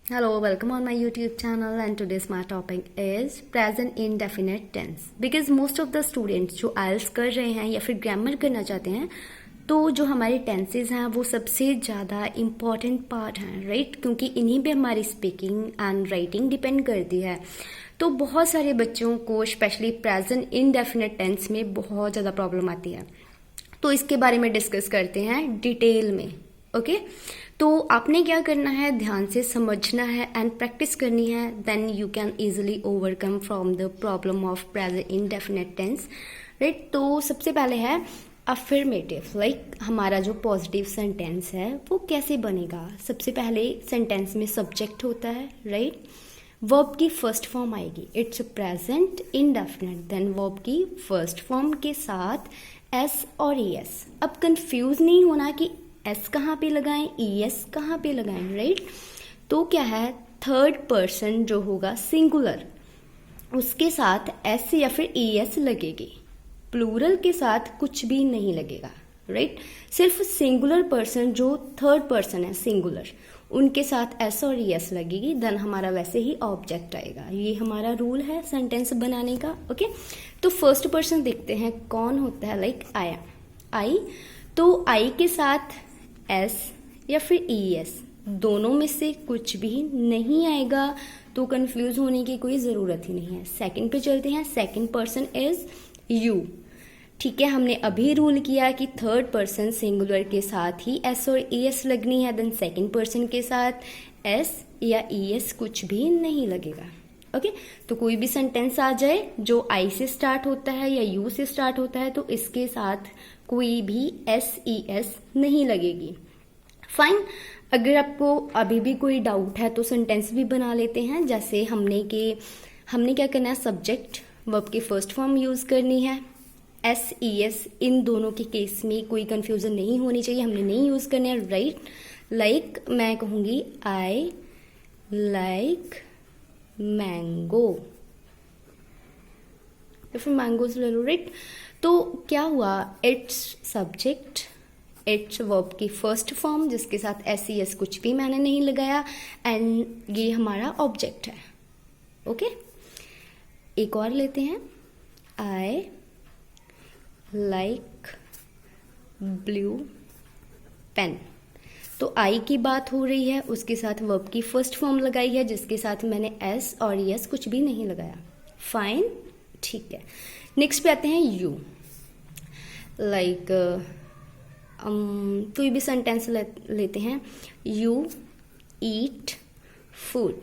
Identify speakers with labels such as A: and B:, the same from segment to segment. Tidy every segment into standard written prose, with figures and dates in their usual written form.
A: Hello, welcome on my YouTube channel and today's my topic is present indefinite tense because most of the students जो IELTS कर रहे हैं या फिर grammar करना चाहते हैं तो जो हमारे टेंसेज हैं वो सबसे ज़्यादा इम्पॉर्टेंट पार्ट हैं राइट, क्योंकि इन्हीं पे हमारी स्पीकिंग एंड राइटिंग डिपेंड करती है। तो बहुत सारे बच्चों को स्पेशली प्रेजेंट इनडेफिनेट टेंस में बहुत ज़्यादा प्रॉब्लम आती है, तो इसके बारे में डिस्कस करते हैं डिटेल में। ओके तो आपने क्या करना है, ध्यान से समझना है एंड प्रैक्टिस करनी है, then you can easily overcome from the problem of present indefinite tense right. तो सबसे पहले है अफर्मेटिव, लाइक हमारा जो पॉजिटिव सेंटेंस है वो कैसे बनेगा। सबसे पहले सेंटेंस में सब्जेक्ट होता है राइट, वर्ब की फर्स्ट फॉर्म आएगी, it's present indefinite, then verb की फर्स्ट फॉर्म के साथ एस और ई एस। अब कंफ्यूज नहीं होना कि एस कहाँ पे लगाएं, ई एस कहाँ पे लगाएं राइट। तो क्या है, थर्ड पर्सन जो होगा सिंगुलर उसके साथ एस या फिर ई एस लगेगी, प्लूरल के साथ कुछ भी नहीं लगेगा राइट। सिर्फ सिंगुलर पर्सन जो थर्ड पर्सन है सिंगुलर उनके साथ एस और ई एस लगेगी, देन हमारा वैसे ही ऑब्जेक्ट आएगा। ये हमारा रूल है सेंटेंस बनाने का। ओके तो फर्स्ट पर्सन देखते हैं कौन होता है, लाइक आई। तो आई के साथ एस या फिर ई एस दोनों में से कुछ भी नहीं आएगा, तो कंफ्यूज होने की कोई ज़रूरत ही नहीं है। सेकंड पे चलते हैं, सेकंड पर्सन इज यू। ठीक है, हमने अभी रूल किया कि थर्ड पर्सन सिंगुलर के साथ ही एस और ई एस लगनी है, देन सेकंड पर्सन के साथ एस या ई एस कुछ भी नहीं लगेगा। ओके तो कोई भी सेंटेंस आ जाए जो आई से स्टार्ट होता है या यू से स्टार्ट होता है तो इसके साथ कोई भी एस ई एस नहीं लगेगी। फाइन, अगर आपको अभी भी कोई डाउट है तो सेंटेंस भी बना लेते हैं। जैसे हमने क्या करना है, सब्जेक्ट वर्ब की फर्स्ट फॉर्म यूज करनी है, एस ई एस इन दोनों के केस में कोई कंफ्यूजन नहीं होनी चाहिए, हमने नहीं यूज करना है राइट। लाइक मैं कहूंगी आई लाइक मैंगो या फिर मैंगोज ले लो राइट। तो क्या हुआ, इट्स सब्जेक्ट, इट्स वर्ब की फर्स्ट फॉर्म जिसके साथ एस ई एस कुछ भी मैंने नहीं लगाया, एंड ये हमारा ऑब्जेक्ट है। ओके एक और लेते हैं, आई लाइक ब्लू पेन। तो आई की बात हो रही है, उसके साथ वर्ब की फर्स्ट फॉर्म लगाई है जिसके साथ मैंने एस और एस कुछ भी नहीं लगाया। फाइन, ठीक है। नेक्स्ट पे आते हैं यू, लाइक कोई भी सेंटेंस लेते हैं, यू ईट फूड।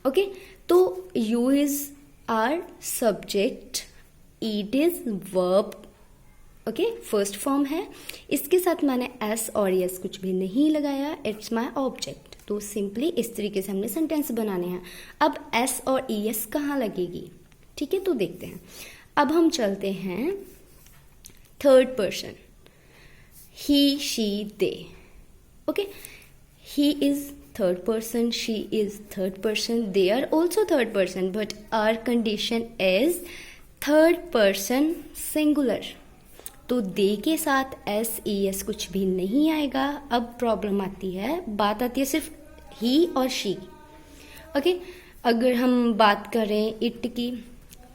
A: ओके तो you is are subject, eat is verb, okay first form है, इसके साथ मैंने एस और एस कुछ भी नहीं लगाया, इट्स माय ऑब्जेक्ट। तो सिंपली इस तरीके से हमने सेंटेंस बनाने हैं। अब एस और ई एस कहाँ लगेगी, ठीक है तो देखते हैं। अब हम चलते हैं third person, he she they. Okay he is third person, she is third person, they are also third person, but our condition is third person singular. तो दे के साथ एस ई एस कुछ भी नहीं आएगा। अब प्रॉब्लम आती है, बात आती है सिर्फ ही और शी। ओके अगर हम बात करें इट की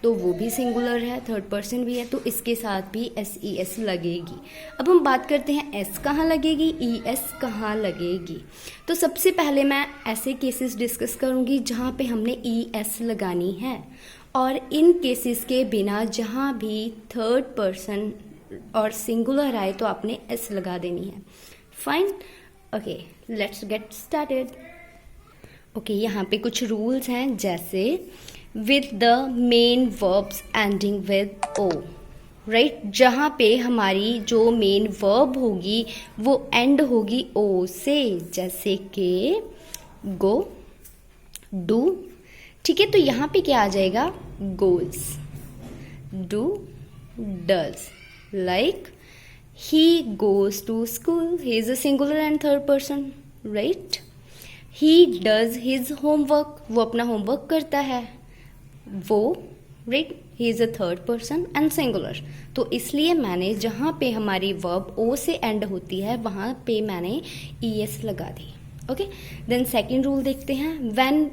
A: तो वो भी सिंगुलर है, थर्ड पर्सन भी है, तो इसके साथ भी एस ई एस लगेगी। अब हम बात करते हैं एस कहाँ लगेगी, ई एस कहाँ लगेगी। तो सबसे पहले मैं ऐसे केसेस डिस्कस करूंगी जहाँ पे हमने ई एस लगानी है, और इन केसेस के बिना जहाँ भी थर्ड पर्सन और सिंगुलर आए तो आपने एस लगा देनी है। Fine, okay let's get started. Okay यहाँ पे कुछ रूल्स हैं, जैसे with the main verbs ending with O right. जहाँ पे हमारी जो मेन वर्ब होगी वो एंड होगी ओ से, जैसे कि गो, डू। ठीक है तो यहाँ पे क्या आ जाएगा, goals, do, does. Like he goes to school, he is a singular and third person right. He does his homework, वो अपना होमवर्क करता है, वो right, he is a third person and singular। तो इसलिए मैंने जहाँ पे हमारी वर्ब ओ से एंड होती है वहाँ पे मैंने ई एस लगा दी। ओके, देन सेकेंड रूल देखते हैं, when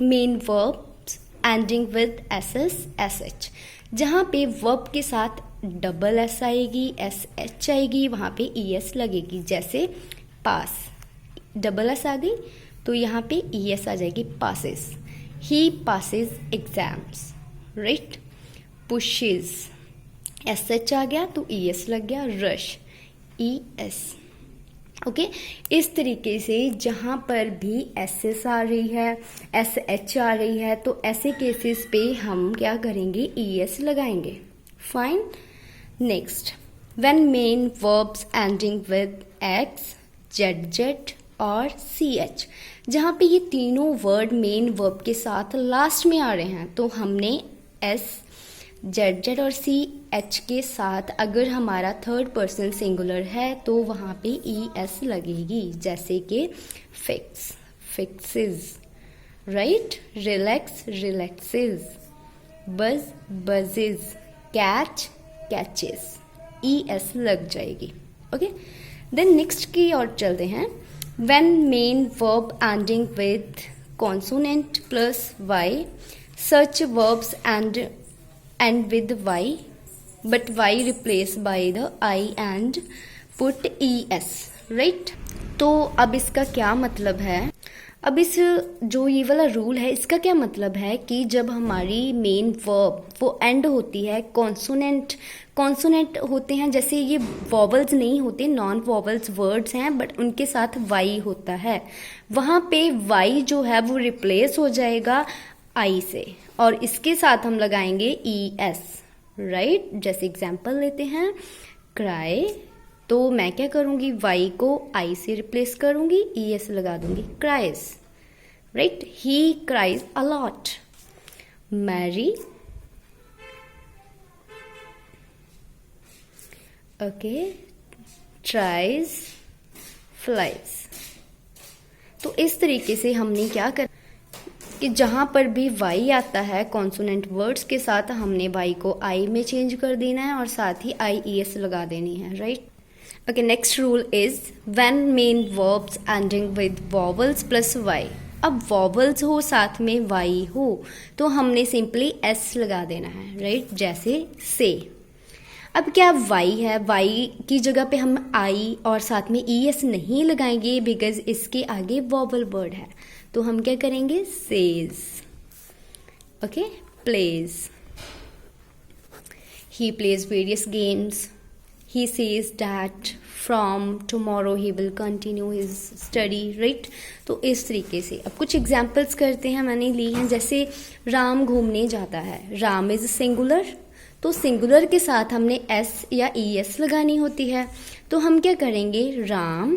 A: main verbs ending with S S S H, जहाँ पे वर्ब के साथ डबल एस आएगी, एस एच आएगी, वहाँ पे ई एस लगेगी। जैसे पास, डबल एस आ गई तो यहाँ पे ई एस आ जाएगी, passes, he passes exams, right. Pushes, S H आ गया तो ई एस लग गया, रश, ई एस। ओके, इस तरीके से जहाँ पर भी एस एस आ रही है, एस एच आ रही है, तो ऐसे केसेस पे हम क्या करेंगे, ई एस लगाएंगे। Fine. Next, when main verbs ending with x, Z Z और सी एच, जहाँ पे ये तीनों वर्ड मेन वर्ब के साथ लास्ट में आ रहे हैं, तो हमने एस, जेड जेड और सी एच के साथ अगर हमारा थर्ड पर्सन सिंगुलर है तो वहाँ पे ई एस लगेगी। जैसे कि fix, fixes, right, relax, relaxes, buzz, buzzes, catch, catches, E S लग जाएगी। ओके, देन नेक्स्ट की ओर चलते हैं, when main verb ending with consonant plus Y, such verbs end with Y but Y replace by the I and put E S, right. तो अब इसका क्या मतलब है, अब इस जो ये वाला रूल है इसका क्या मतलब है कि जब हमारी मेन वर्ब वो एंड होती है कॉन्सोनेंट, कॉन्सोनेंट होते हैं, जैसे ये वॉवल्स नहीं होते, नॉन वॉवल्स वर्ड्स हैं, बट उनके साथ वाई होता है, वहाँ पे वाई जो है वो रिप्लेस हो जाएगा आई से, और इसके साथ हम लगाएंगे ई एस, राइट। जैसे एग्जाम्पल लेते हैं, क्राई, तो मैं क्या करूंगी, वाई को आई से रिप्लेस करूंगी, ई एस लगा दूंगी, cries, right. He cries a lot. Marry, okay, tries, flies. तो इस तरीके से हमने क्या कर कि जहां पर भी वाई आता है कॉन्सोनेंट वर्ड्स के साथ, हमने वाई को आई में चेंज कर देना है और साथ ही आई ई एस लगा देनी है, right. Okay, next rule is when main verbs ending with vowels plus Y. अब वॉवल्स हो साथ में वाई हो तो हमने सिंपली एस लगा देना है, राइट। जैसे से, अब क्या वाई है, वाई की जगह पे हम आई और साथ में ई एस नहीं लगाएंगे बिकॉज इसके आगे वॉवल वर्ड है, तो हम क्या करेंगे, says, okay. Plays, he plays various games, he says that from tomorrow he will continue his study, right। तो इस तरीके से अब कुछ एग्जाम्पल्स करते हैं, मैंने ली हैं। जैसे राम घूमने जाता है, राम इज सिंगुलर, तो सिंगुलर के साथ हमने एस या ई एस लगानी होती है, तो हम क्या करेंगे, राम,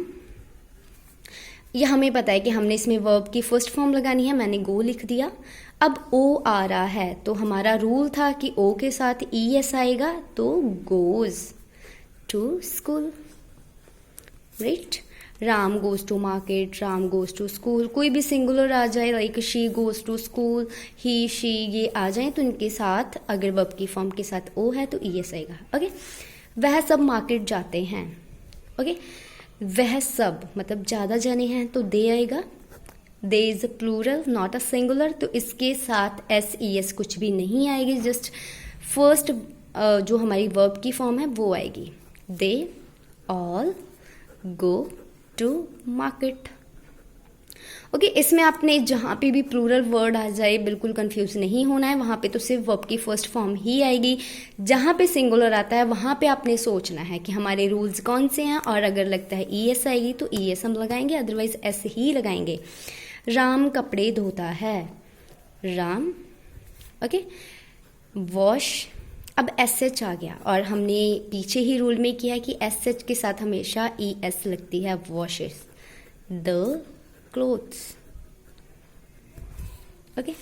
A: या हमें पता है कि हमने इसमें वर्ब की फर्स्ट फॉर्म लगानी है, मैंने गो लिख दिया। अब ओ आ रहा है तो हमारा रूल था कि ओ के साथ ई एस आएगा, तो goes to school, right. Ram goes to market, Ram goes to school, कोई भी सिंगुलर आ जाए, like she goes to school, he, she, ये आ जाए तो इनके साथ अगर वर्ब की फॉर्म के साथ ओ है तो ई एस आएगा, ओके। वह सब मार्केट जाते हैं, ओके। वह सब मतलब ज्यादा जाने हैं तो दे आएगा, they is a plural not a singular, तो इसके साथ एस ई एस कुछ भी नहीं आएगी, जस्ट फर्स्ट जो हमारी वर्ब की फॉर्म है वो आएगी। They all go to market, okay. इसमें आपने जहां पे भी प्लूरल वर्ड आ जाए बिल्कुल कंफ्यूज नहीं होना है, वहां पे तो सिर्फ वर्ब की फर्स्ट फॉर्म ही आएगी। जहां पे सिंगुलर आता है वहां पे आपने सोचना है कि हमारे रूल्स कौन से हैं, और अगर लगता है ई एस आएगी तो ई एस हम लगाएंगे, अदरवाइज एस ही लगाएंगे। राम कपड़े धोता है, राम, ओके। वॉश, अब एस एच आ गया, और हमने पीछे ही रूल में किया कि एस एच के साथ हमेशा ई एस लगती है, वॉशेस द क्लोथ्स, ओके।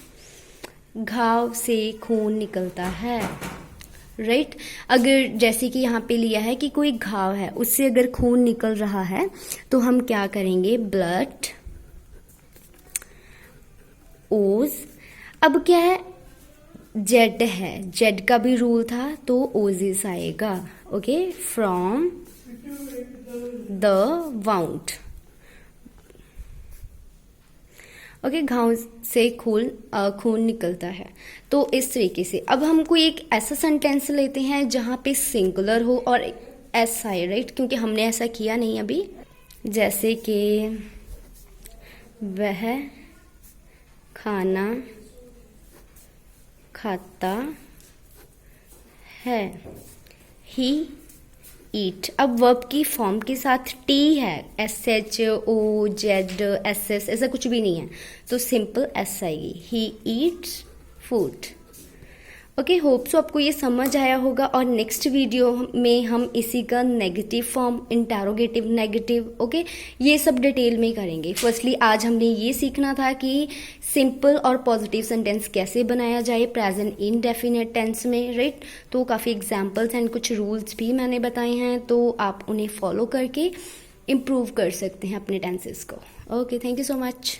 A: घाव से खून निकलता है, राइट। अगर जैसे कि यहाँ पे लिया है कि कोई घाव है, उससे अगर खून निकल रहा है तो हम क्या करेंगे, ब्लड, ओज। अब क्या है, जेड है, जेड का भी रूल था तो ओजिस आएगा, okay. From the wound, okay, घाव से खून निकलता है। तो इस तरीके से अब हम कोई एक ऐसा सेंटेंस लेते हैं जहाँ पे सिंगुलर हो और एस आई, राइट, क्योंकि हमने ऐसा किया नहीं अभी। जैसे कि वह खाना खाता है, ही ईट। अब वर्ब की फॉर्म के साथ टी है, SHOZSS ऐसा कुछ भी नहीं है, तो सिंपल एस आएगी, he eats food. Okay, hope so आपको ये समझ आया होगा। और नेक्स्ट वीडियो में हम इसी का negative form, interrogative, negative, okay, ये सब डिटेल में करेंगे। फर्स्टली आज हमने ये सीखना था कि सिंपल और पॉजिटिव सेंटेंस कैसे बनाया जाए प्रेजेंट इंडेफिनिट टेंस में, राइट। तो काफ़ी एग्जांपल्स एंड कुछ रूल्स भी मैंने बताए हैं, तो आप उन्हें फॉलो करके इम्प्रूव कर सकते हैं अपने टेंसेस को। Okay, thank you so much.